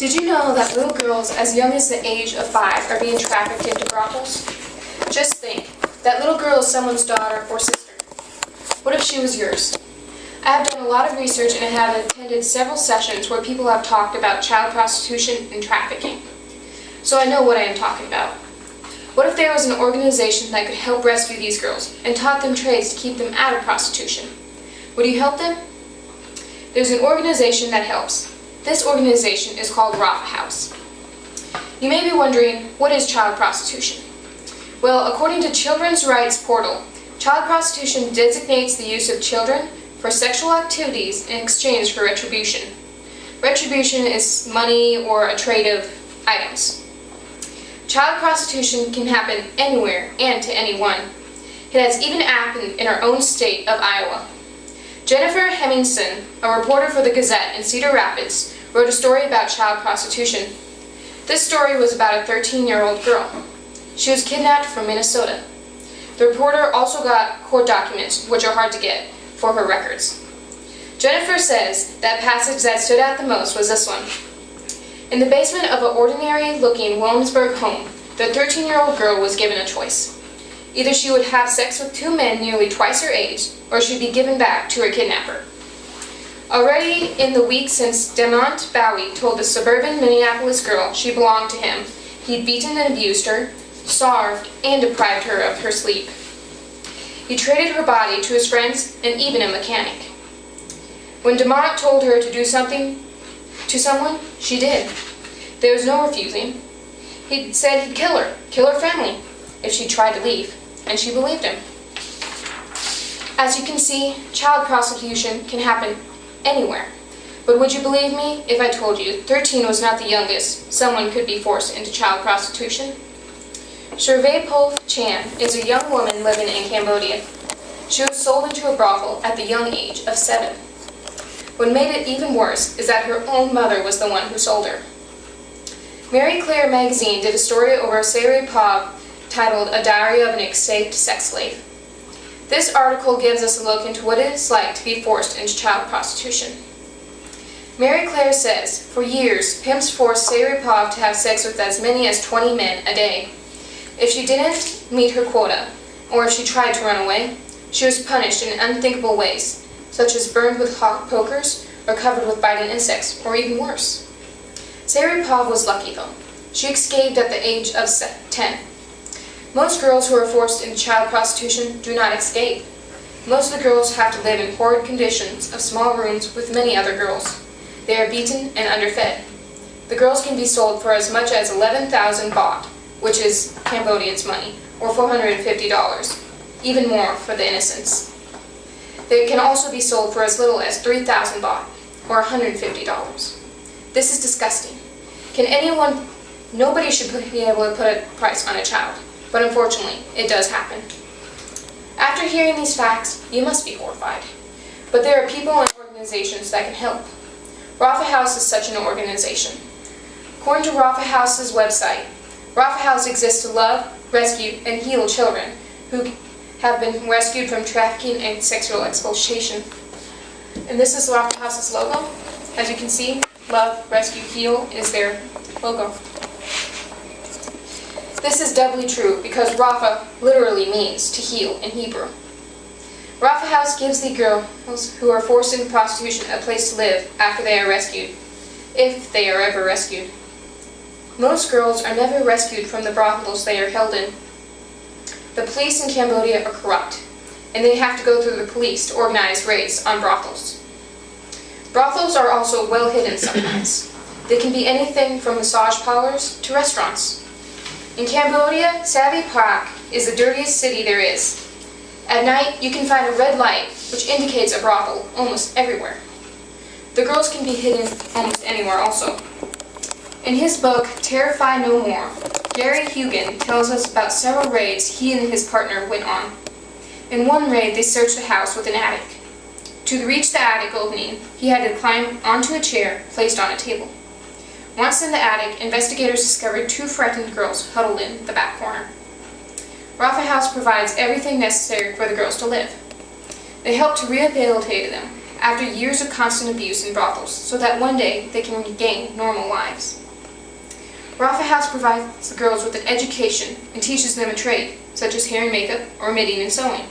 Did you know that little girls as young as the age of 5 are being trafficked into brothels? Just think, that little girl is someone's daughter or sister. What if she was yours? I have done a lot of research and I have attended several sessions where people have talked about child prostitution and trafficking. So I know what I am talking about. What if there was an organization that could help rescue these girls and taught them trades to keep them out of prostitution? Would you help them? There's an organization that helps. This organization is called Rafa House. You may be wondering, what is child prostitution? Well, according to Children's Rights Portal, child prostitution designates the use of children for sexual activities in exchange for retribution. Retribution is money or a trade of items. Child prostitution can happen anywhere and to anyone. It has even happened in our own state of Iowa. Jennifer Hemmingson, a reporter for the Gazette in Cedar Rapids, wrote a story about child prostitution. This story was about a 13-year-old girl. She was kidnapped from Minnesota. The reporter also got court documents, which are hard to get, for her records. Jennifer says that passage that stood out the most was this one. In the basement of an ordinary-looking Williamsburg home, the 13-year-old girl was given a choice. Either she would have sex with 2 men nearly twice her age, or she'd be given back to her kidnapper. Already in the week since Demont Bowie told the suburban Minneapolis girl she belonged to him, he'd beaten and abused her, starved, and deprived her of her sleep. He traded her body to his friends and even a mechanic. When Demont told her to do something to someone, she did. There was no refusing. He said he'd kill her family, if she tried to leave, and she believed him. As you can see, child prostitution can happen anywhere. But would you believe me if I told you 13 was not the youngest someone could be forced into child prostitution? Shervay Chan is a young woman living in Cambodia. She was sold into a brothel at the young age of 7. What made it even worse is that her own mother was the one who sold her. Mary Claire magazine did a story over Sari Pav titled A Diary of an Escaped Sex Slave. This article gives us a look into what it is like to be forced into child prostitution. Mary Claire says, for years, pimps forced Sari Pav to have sex with as many as 20 men a day. If she didn't meet her quota, or if she tried to run away, she was punished in unthinkable ways, such as burned with hot pokers, or covered with biting insects, or even worse. Sari Pav was lucky though. She escaped at the age of 10. Most girls who are forced into child prostitution do not escape. Most of the girls have to live in horrid conditions of small rooms with many other girls. They are beaten and underfed. The girls can be sold for as much as 11,000 baht, which is Cambodian's money, or $450, even more for the innocents. They can also be sold for as little as 3,000 baht, or $150. This is disgusting. Nobody should be able to put a price on a child. But unfortunately, it does happen. After hearing these facts, you must be horrified. But there are people and organizations that can help. Rafa House is such an organization. According to Rafa House's website, Rafa House exists to love, rescue, and heal children who have been rescued from trafficking and sexual exploitation. And this is Rafa House's logo. As you can see, love, rescue, heal is their logo. This is doubly true because Rafa literally means to heal in Hebrew. Rafa House gives the girls who are forced into prostitution a place to live after they are rescued, if they are ever rescued. Most girls are never rescued from the brothels they are held in. The police in Cambodia are corrupt, and they have to go through the police to organize raids on brothels. Brothels are also well hidden sometimes. They can be anything from massage parlors to restaurants. In Cambodia, Savvy Park is the dirtiest city there is. At night, you can find a red light, which indicates a brothel, almost everywhere. The girls can be hidden almost anywhere also. In his book, Terrify No More, Gary Hugan tells us about several raids he and his partner went on. In one raid, they searched the house with an attic. To reach the attic opening, he had to climb onto a chair placed on a table. Once in the attic, investigators discovered 2 frightened girls huddled in the back corner. Rafa House provides everything necessary for the girls to live. They help to rehabilitate them after years of constant abuse in brothels so that one day they can regain normal lives. Rafa House provides the girls with an education and teaches them a trade, such as hair and makeup or knitting and sewing.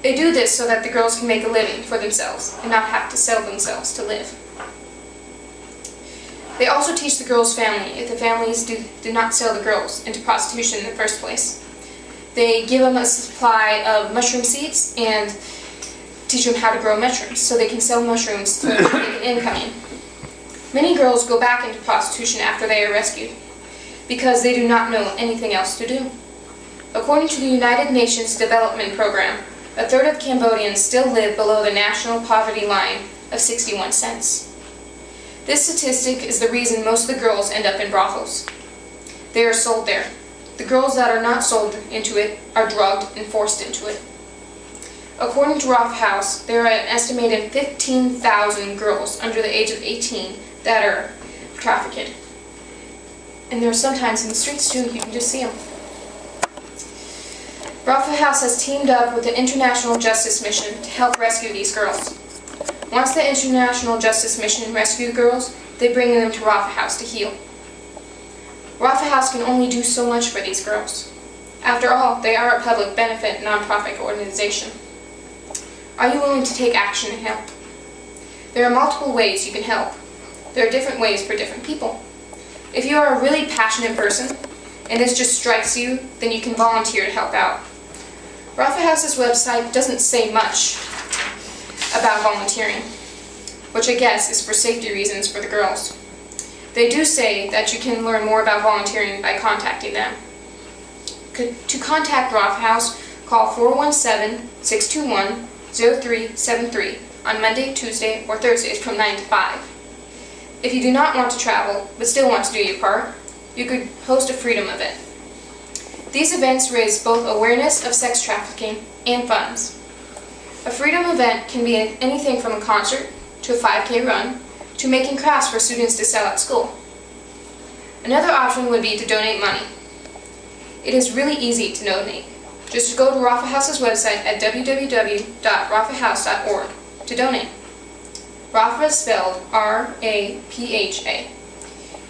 They do this so that the girls can make a living for themselves and not have to sell themselves to live. They also teach the girls' family if the families did not sell the girls into prostitution in the first place. They give them a supply of mushroom seeds and teach them how to grow mushrooms so they can sell mushrooms to make an income in. Many girls go back into prostitution after they are rescued because they do not know anything else to do. According to the United Nations Development Program, a third of Cambodians still live below the national poverty line of 61 cents. This statistic is the reason most of the girls end up in brothels. They are sold there. The girls that are not sold into it are drugged and forced into it. According to Rafa House, there are an estimated 15,000 girls under the age of 18 that are trafficked. And they're sometimes in the streets too, you can just see them. Rafa House has teamed up with the International Justice Mission to help rescue these girls. Once the International Justice Mission rescue the girls, they bring them to Rafa House to heal. Rafa House can only do so much for these girls. After all, they are a public benefit nonprofit organization. Are you willing to take action and help? There are multiple ways you can help. There are different ways for different people. If you are a really passionate person, and this just strikes you, then you can volunteer to help out. Rafa House's website doesn't say much about volunteering, which I guess is for safety reasons for the girls. They do say that you can learn more about volunteering by contacting them. To contact Rafa House, call 417-621-0373 on Monday, Tuesday, or Thursdays from 9 to 5. If you do not want to travel, but still want to do your part, you could host a freedom event. These events raise both awareness of sex trafficking and funds. A freedom event can be anything from a concert to a 5K run to making crafts for students to sell at school. Another option would be to donate money. It is really easy to donate. Just go to Rafa House's website at www.rafahouse.org to donate. Rafa is spelled R-A-P-H-A.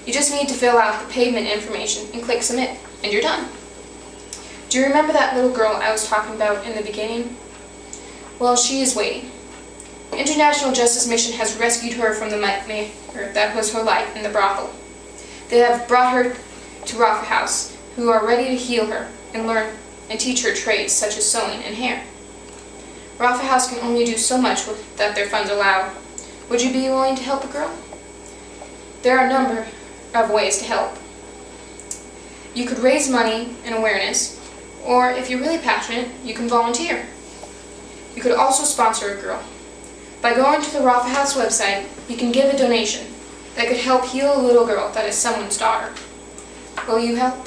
You just need to fill out the payment information and click submit, and you're done. Do you remember that little girl I was talking about in the beginning? Well, she is waiting. The International Justice Mission has rescued her from the nightmare that was her life in the brothel. They have brought her to Rafa House, who are ready to heal her and learn and teach her trades such as sewing and hair. Rafa House can only do so much that their funds allow. Would you be willing to help a girl? There are a number of ways to help. You could raise money and awareness, or if you're really passionate, you can volunteer. You could also sponsor a girl. By going to the Rafa House website, you can give a donation that could help heal a little girl that is someone's daughter. Will you help?